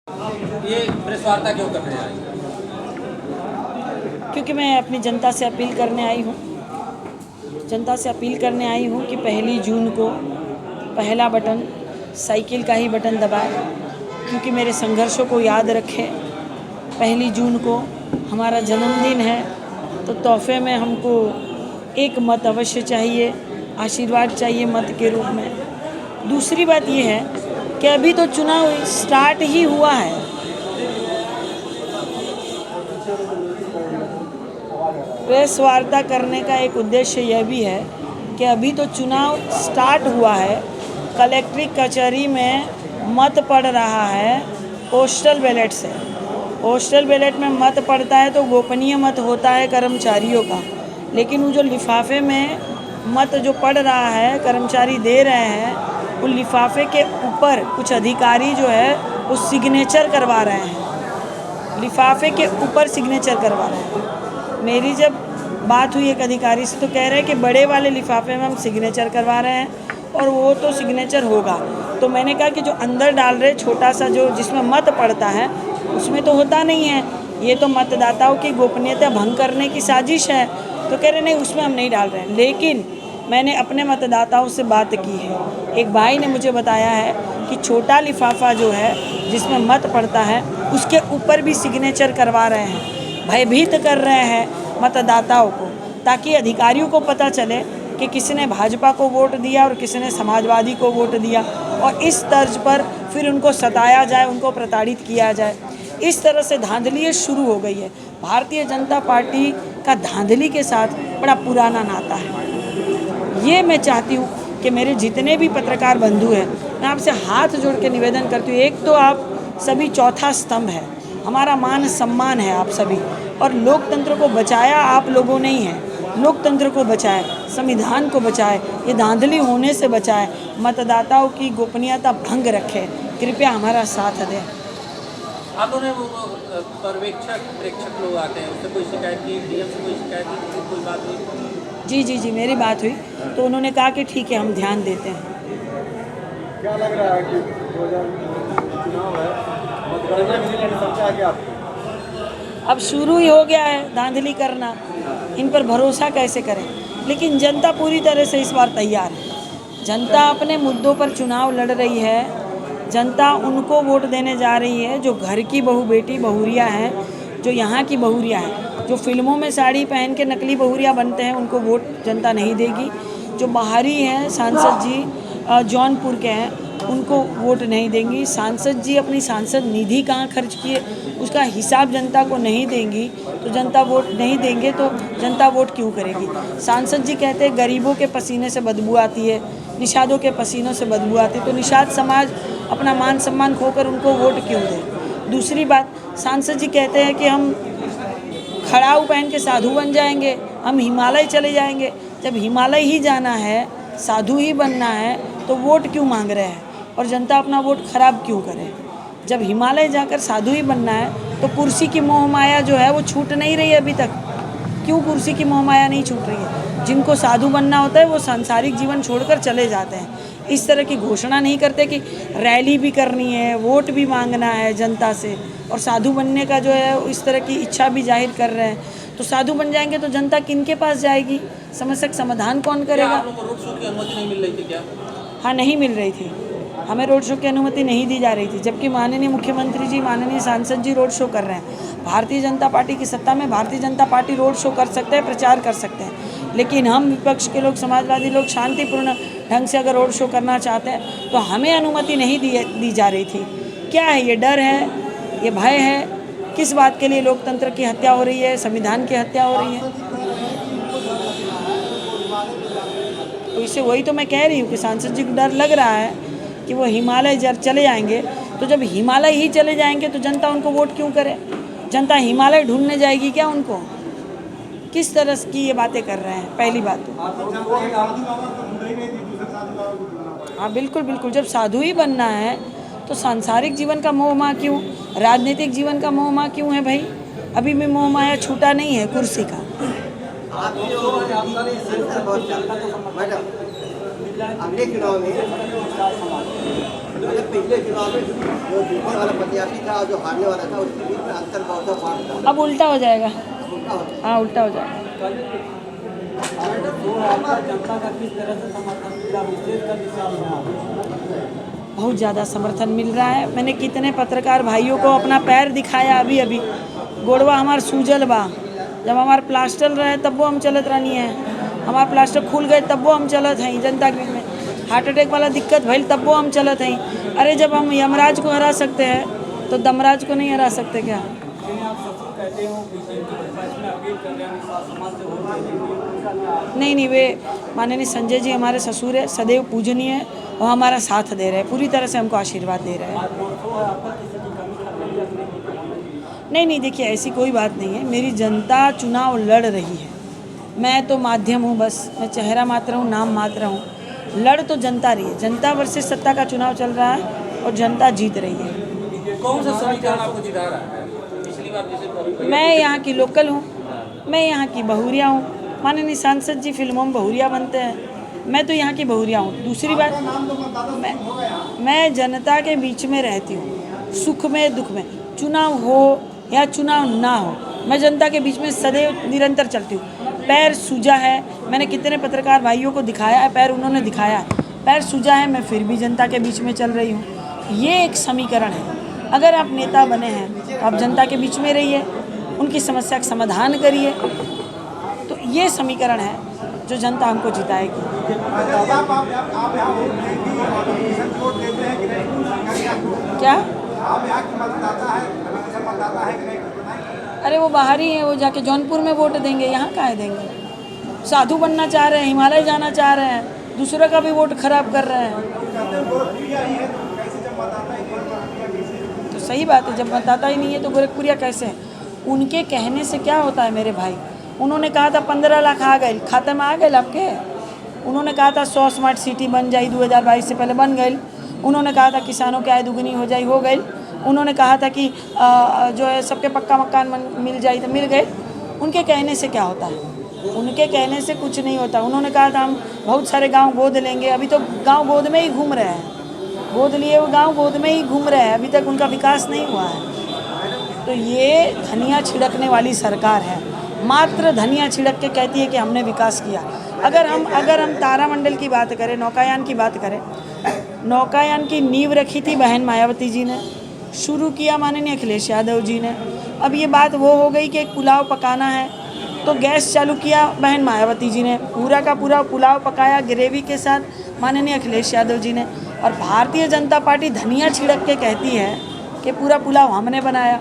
ये प्रेस वार्ता क्यों करने आई? क्योंकि मैं अपनी जनता से अपील करने आई हूँ। जनता से अपील करने आई हूँ कि 1 जून को पहला बटन साइकिल का ही बटन दबाएं, क्योंकि मेरे संघर्षों को याद रखें। 1 जून को हमारा जन्मदिन है, तो तोहफे में हमको एक मत अवश्य चाहिए, आशीर्वाद चाहिए मत के रूप में। दूसरी बात ये है कि अभी तो चुनाव स्टार्ट ही हुआ है। प्रेस वार्ता करने का एक उद्देश्य यह भी है कि अभी तो चुनाव स्टार्ट हुआ है। कलेक्ट्रेट कचहरी में मत पड़ रहा है पोस्टल बैलेट से। पोस्टल बैलेट में मत पड़ता है तो गोपनीय मत होता है कर्मचारियों का, लेकिन वो जो लिफाफे में मत जो पड़ रहा है कर्मचारी दे रहे हैं, उस लिफाफे के ऊपर कुछ अधिकारी जो है वो सिग्नेचर करवा रहे हैं। लिफाफे के ऊपर सिग्नेचर करवा रहे हैं। मेरी जब बात हुई एक अधिकारी से तो कह रहे हैं कि बड़े वाले लिफाफे में हम सिग्नेचर करवा रहे हैं और वो तो सिग्नेचर होगा। तो मैंने कहा कि जो अंदर डाल रहे छोटा सा जो जिसमें मत पड़ता है उसमें तो होता नहीं है, ये तो मतदाताओं की गोपनीयता भंग करने की साजिश है। तो कह रहे नहीं, उसमें हम नहीं डाल रहे हैं। लेकिन मैंने अपने मतदाताओं से बात की है। एक भाई ने मुझे बताया है कि छोटा लिफाफा जो है जिसमें मत पड़ता है उसके ऊपर भी सिग्नेचर करवा रहे हैं, भयभीत कर रहे हैं मतदाताओं को, ताकि अधिकारियों को पता चले कि किसने भाजपा को वोट दिया और किसने समाजवादी को वोट दिया, और इस तर्ज पर फिर उनको सताया जाए, उनको प्रताड़ित किया जाए। इस तरह से धांधली शुरू हो गई है। भारतीय जनता पार्टी का धांधली के साथ बड़ा पुराना नाता है। ये मैं चाहती हूँ कि मेरे जितने भी पत्रकार बंधु हैं, मैं आपसे हाथ जोड़ के निवेदन करती हूँ, एक तो आप सभी चौथा स्तंभ है, हमारा मान सम्मान है आप सभी, और लोकतंत्र को बचाया आप लोगों ने ही है। लोकतंत्र को बचाए, संविधान को बचाए, ये धांधली होने से बचाए, मतदाताओं की गोपनीयता भंग रखे। कृपया हमारा साथ दें। आप लोगों ने प्रेक्षक लोग आते हैं, उससे कोई शिकायत की, डीएम से कोई शिकायत की, कोई बात नहीं? जी, मेरी बात हुई तो उन्होंने कहा कि ठीक है, हम ध्यान देते हैं। क्या लग रहा है कि 2000 चुनाव है, मतगणना भी नहीं समझा क्या आपको? अब शुरू ही हो गया है धांधली करना, इन पर भरोसा कैसे करें। लेकिन जनता पूरी तरह से इस बार तैयार है। जनता अपने मुद्दों पर चुनाव लड़ रही है। जनता उनको वोट देने जा रही है जो घर की बहू बेटी बहुरिया हैं, जो यहाँ की बहुरिया हैं। जो फिल्मों में साड़ी पहन के नकली बहुरिया बनते हैं उनको वोट जनता नहीं देगी। जो बाहरी हैं सांसद जी जौनपुर के हैं, उनको वोट नहीं देंगी। सांसद जी अपनी सांसद निधि कहाँ खर्च किए उसका हिसाब जनता को नहीं देंगी, तो जनता वोट नहीं देंगे तो जनता वोट क्यों करेगी। सांसद जी कहते हैं गरीबों के पसीने से बदबू आती है, निषादों के पसीनों से बदबू आती है, तो निषाद समाज अपना मान सम्मान खोकर उनको वोट क्यों दे। दूसरी बात, सांसद जी कहते हैं कि हम खड़ाऊ पहन के साधु बन जाएंगे, हम हिमालय चले जाएंगे। जब हिमालय ही जाना है, साधु ही बनना है, तो वोट क्यों मांग रहे हैं और जनता अपना वोट खराब क्यों करे। जब हिमालय जाकर साधु ही बनना है तो कुर्सी की मोह माया जो है वो छूट नहीं रही है अभी तक। क्यों कुर्सी की मोह माया नहीं छूट रही है? जिनको साधु बनना होता है वो सांसारिक जीवन छोड़कर चले जाते हैं। इस तरह की घोषणा नहीं करते कि रैली भी करनी है, वोट भी मांगना है जनता से, और साधु बनने का जो है इस तरह की इच्छा भी जाहिर कर रहे हैं। तो साधु बन जाएंगे तो जनता किनके पास जाएगी? समस्या का समाधान कौन करेगा? आप लोगों को रोड शो की अनुमति नहीं मिल रही थी क्या? हाँ, नहीं मिल रही थी। हमें रोड शो की अनुमति नहीं दी जा रही थी, जबकि माननीय मुख्यमंत्री जी, माननीय सांसद जी रोड शो कर रहे हैं। भारतीय जनता पार्टी की सत्ता में Bharatiya Janata party road show कर सकते हैं, प्रचार कर सकते हैं, लेकिन हम विपक्ष के लोग, समाजवादी लोग शांतिपूर्ण ढंग से अगर रोड शो करना चाहते हैं तो हमें अनुमति नहीं दी जा रही थी। क्या है ये? डर है, ये भय है? किस बात के लिए लोकतंत्र की हत्या हो रही है, संविधान की हत्या हो रही है? तो इसे वही तो मैं कह रही हूँ कि सांसद जी को डर लग रहा है कि वो हिमालय जब चले जाएंगे, तो जब हिमालय ही चले जाएंगे तो जनता उनको वोट क्यों करे? जनता हिमालय ढूंढने जाएगी क्या उनको? किस तरह की ये बातें कर रहे हैं? पहली बात तो हाँ, बिल्कुल, जब साधु ही बनना है तो सांसारिक जीवन का मोह माया क्यों, राजनीतिक जीवन का मोह माया क्यों है भाई? अभी भी मोह माया छूटा नहीं है कुर्सी का। मैडम, अगले चुनाव में पिछले चुनाव में जो जीतने वाला प्रत्याशी था और जो हारने वाला था उसके बीच में अंतर बहुत था। अब उल्टा हो जाएगा, उल्टा होता है। हाँ उल्टा हो जाएगा। जनता का किस तरह से समर्थन मिला, विशेषकर बहुत ज़्यादा समर्थन मिल रहा है। मैंने कितने पत्रकार भाइयों को अपना पैर दिखाया, अभी अभी गोड़वा हमार सूजल बा, जब हमार प्लास्टर रहे तब वो हम चलत रहनी है, हमार प्लास्टर खुल गए तब वो हम चलत हैं। जनता के बीच में हार्ट अटैक वाला दिक्कत भइल तब वो हम चलत हैं। अरे जब हम यमराज को हरा सकते हैं तो दमराज को नहीं हरा सकते क्या? नहीं, वे माननीय संजय जी हमारे ससुर है, सदैव पूजनीय है और हमारा साथ दे रहे हैं, पूरी तरह से हमको आशीर्वाद दे रहे हैं। नहीं, देखिए ऐसी कोई बात नहीं है। मेरी जनता चुनाव लड़ रही है, मैं तो माध्यम हूँ, बस मैं चेहरा मात्र हूँ, नाम मात्र हूँ। लड़ तो जनता रही है, जनता वर्सेस सत्ता का चुनाव चल रहा है और जनता जीत रही है। कौन सा समीकरण आपको जिता रहा है? पिछली बार जैसे मैं यहाँ की लोकल हूँ, मैं यहाँ की बहुरिया हूँ। माननीय सांसद जी फिल्मों में बहुरिया बनते हैं, मैं तो यहाँ की बहुरिया हूँ। दूसरी बात, मैं जनता के बीच में रहती हूँ, सुख में दुख में, चुनाव हो या चुनाव ना हो, मैं जनता के बीच में सदैव निरंतर चलती हूँ। पैर सूजा है, मैंने कितने पत्रकार भाइयों को दिखाया है, पैर उन्होंने दिखाया है, पैर सूजा है, मैं फिर भी जनता के बीच में चल रही हूँ। ये एक समीकरण है। अगर आप नेता बने हैं तो आप जनता के बीच में रहिए, उनकी समस्या का समाधान करिए, तो ये समीकरण है जो जनता हमको जिताएगी। क्या? अरे वो बाहर ही है, वो जाके जौनपुर में वोट देंगे, यहाँ काहे देंगे? साधु बनना चाह रहे हैं, हिमालय जाना चाह रहे हैं, दूसरों का भी वोट खराब कर रहे हैं। तो सही बात है, जब बताता ही नहीं है तो गोरखपुरिया कैसे है? उनके कहने से क्या होता है मेरे भाई? उन्होंने कहा था 15 लाख आ गए, खाते में आ गए आपके। उन्होंने कहा था 100 स्मार्ट सिटी बन जाए, 2022 से पहले बन गई। उन्होंने कहा था किसानों की आय दुगनी हो जाए, हो गई। उन्होंने कहा था कि जो है सबके पक्का मकान मिल जाए, तो मिल गए। उनके कहने से क्या होता है? उनके कहने से कुछ नहीं होता। उन्होंने कहा था हम बहुत सारे गांव गोद लेंगे, अभी तो गांव गोद में ही घूम रहे हैं, गोद लिए वो गांव गोद में ही घूम रहे हैं, अभी तक उनका विकास नहीं हुआ है। तो ये धनिया छिड़कने वाली सरकार है, मात्र धनिया छिड़क के कहती है कि हमने विकास किया। अगर हम तारामंडल की बात करें, नौकायान की बात करें, नौकायान की नींव रखी थी बहन मायावती जी ने, शुरू किया माननीय अखिलेश यादव जी ने। अब ये बात वो हो गई कि एक पुलाव पकाना है तो गैस चालू किया बहन मायावती जी ने, पूरा का पूरा पुलाव पकाया ग्रेवी के साथ माननीय अखिलेश यादव जी ने। और भारतीय जनता पार्टी धनिया छिड़क के कहती है कि पूरा पुलाव हमने बनाया।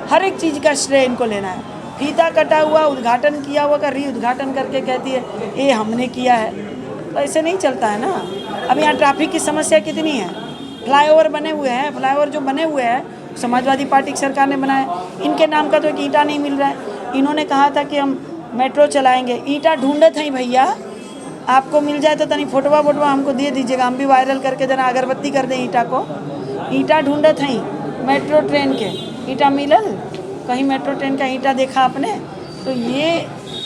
हर एक चीज़ का श्रेय इनको लेना है। फीता कटा हुआ, उद्घाटन किया हुआ का री उद्घाटन करके कहती है ये हमने किया है। तो ऐसे नहीं चलता है ना। अब यहाँ ट्रैफिक की समस्या कितनी है, फ्लाईओवर बने हुए हैं, फ्लाईओवर जो बने हुए हैं समाजवादी पार्टी की सरकार ने बनाया, इनके नाम का तो एक ईंटा नहीं मिल रहा है। इन्होंने कहा था कि हम मेट्रो चलाएंगे, ईंटा ढूंढते हैं भैया, आपको मिल जाए तो तनी फोटोवा हमको दे दीजिएगा, हम भी वायरल करके जना अगरबत्ती कर दें ईंटा को। ईंटा ढूंढते हैं मेट्रो ट्रेन के, ईंटा मिलल कहीं? मेट्रो ट्रेन का ईंटा देखा आपने? तो ये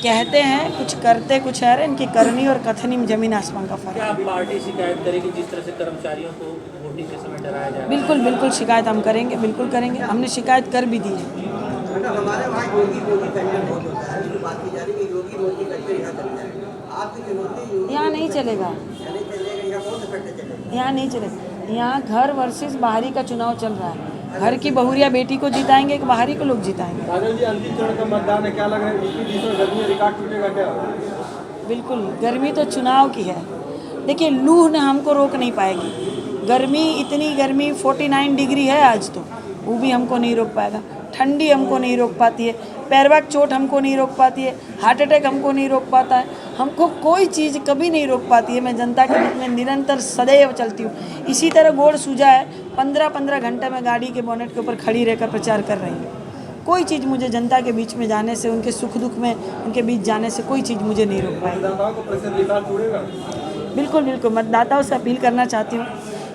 कहते हैं कुछ करते कुछ है। इनकी करनी और कथनी में जमीन आसमान का फर्क। क्या आप पार्टी शिकायत करेगी जिस तरह से कर्मचारियों को वोटिंग के समय डराया जा रहा है? बिल्कुल शिकायत हम करेंगे, बिल्कुल करेंगे। हमने शिकायत कर भी दी है। हमारे वहाँ योगी फैक्टर बहुत होता है, जो बात की जा रही है कि योगी फैक्टर यहाँ चल जाएगा। आपकी चुनौती यहाँ नहीं चलेगा, नहीं चलेगा, यहाँ कौन सा फैक्टर चलेगा? यहाँ नहीं चलेगा। यहाँ घर वर्सेस बाहरी का चुनाव चल रहा है। घर की बहुरिया बेटी को जिताएंगे कि बाहरी को लोग जिताएंगे? काजल जी, अंतिम चरण का मतदान है, क्या लग रहा है यूपी गर्मी रिकॉर्ड टूटेगा क्या? बिल्कुल, गर्मी तो चुनाव की है। देखिए लूह ने हमको रोक नहीं पाएगी। गर्मी, इतनी गर्मी 49 डिग्री है आज, तो वो भी हमको नहीं रोक पाएगा। ठंडी हमको नहीं रोक पाती है, पैरवा की चोट हमको नहीं रोक पाती है, हार्ट अटैक हमको नहीं रोक पाता है, हमको कोई चीज़ कभी नहीं रोक पाती है। मैं जनता के बीच में निरंतर सदैव चलती हूँ। इसी तरह गोड़ सूजा है, 15-15 घंटे में गाड़ी के बोनेट के ऊपर खड़ी रहकर प्रचार कर रही हूँ। कोई चीज़ मुझे जनता के बीच में जाने से, उनके सुख दुख में उनके बीच जाने से कोई चीज़ मुझे नहीं रोक पाएगी। मतदाताओं को प्रतिशत रिकॉर्ड टूटेगा? बिल्कुल मतदाताओं से अपील करना चाहती हूँ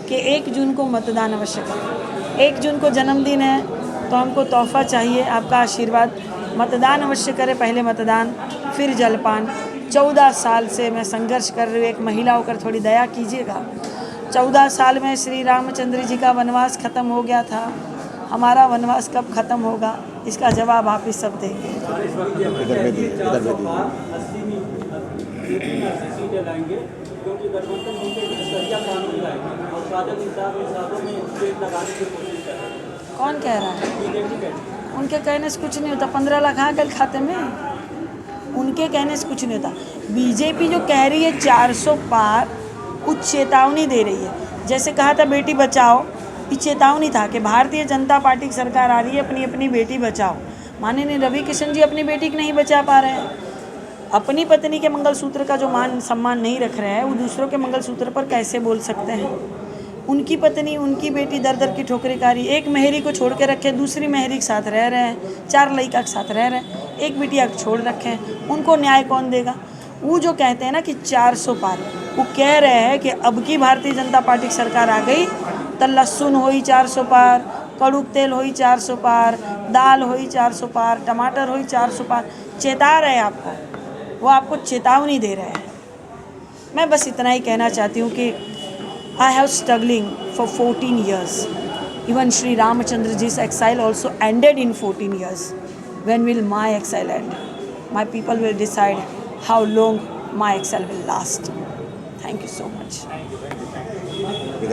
कि 1 जून को मतदान अवश्य करें। 1 जून को जन्मदिन है तो हमको तोहफा चाहिए, आपका आशीर्वाद। मतदान अवश्य करें, पहले मतदान फिर जलपान। 14 साल से मैं संघर्ष कर रही हूँ, एक महिला होकर थोड़ी दया कीजिएगा। 14 साल में श्री रामचंद्र जी का वनवास खत्म हो गया था। हमारा वनवास कब खत्म होगा, इसका जवाब आप ही सब देंगे। सीटें लाएंगे क्योंकि गठबंधन उनके सरिया कानून लाएंगे और सादत हिसाबों में पेड़ लगाने की कोशिश कर रहे हैं। कौन कह रहा है? बीजेपी कहती उनके कहने से कुछ नहीं होता। 15 लाख आ गए खाते में, उनके कहने से कुछ नहीं होता। बीजेपी जो कह रही है 400 पार, कुछ चेतावनी दे रही है। जैसे कहा था बेटी बचाओ, ये चेतावनी था कि भारतीय जनता पार्टी की सरकार आ रही है, अपनी अपनी बेटी बचाओ। माननीय रवि किशन जी अपनी बेटी को नहीं बचा पा रहे हैं, अपनी पत्नी के मंगलसूत्र का जो मान सम्मान नहीं रख रहे हैं, वो दूसरों के मंगलसूत्र पर कैसे बोल सकते हैं? उनकी पत्नी, उनकी बेटी दर दर की ठोकरें खा रही। एक मेहरी को छोड़ के रखे, दूसरी मेहरी के साथ रह रहे हैं, 4 लड़का के साथ रह रहे हैं, एक बिटिया को छोड़ रखे हैं, उनको न्याय कौन देगा? वो जो कहते हैं ना कि 400 पार, वो कह रहे हैं कि अब की भारतीय जनता पार्टी की सरकार आ गई तो लहसुन होई 400 पार, कड़ू तेल होई 400 पार, दाल होई 400 पार, टमाटर होई 400 पार। चेता रहे आपको, वो आपको चेतावनी दे रहे हैं। मैं बस इतना ही कहना चाहती हूँ कि I have struggling for 14 years. Even Sri Ramachandraji's exile also ended in 14 years. When will my exile end? My people will decide how long my exile will last. Thank you so much.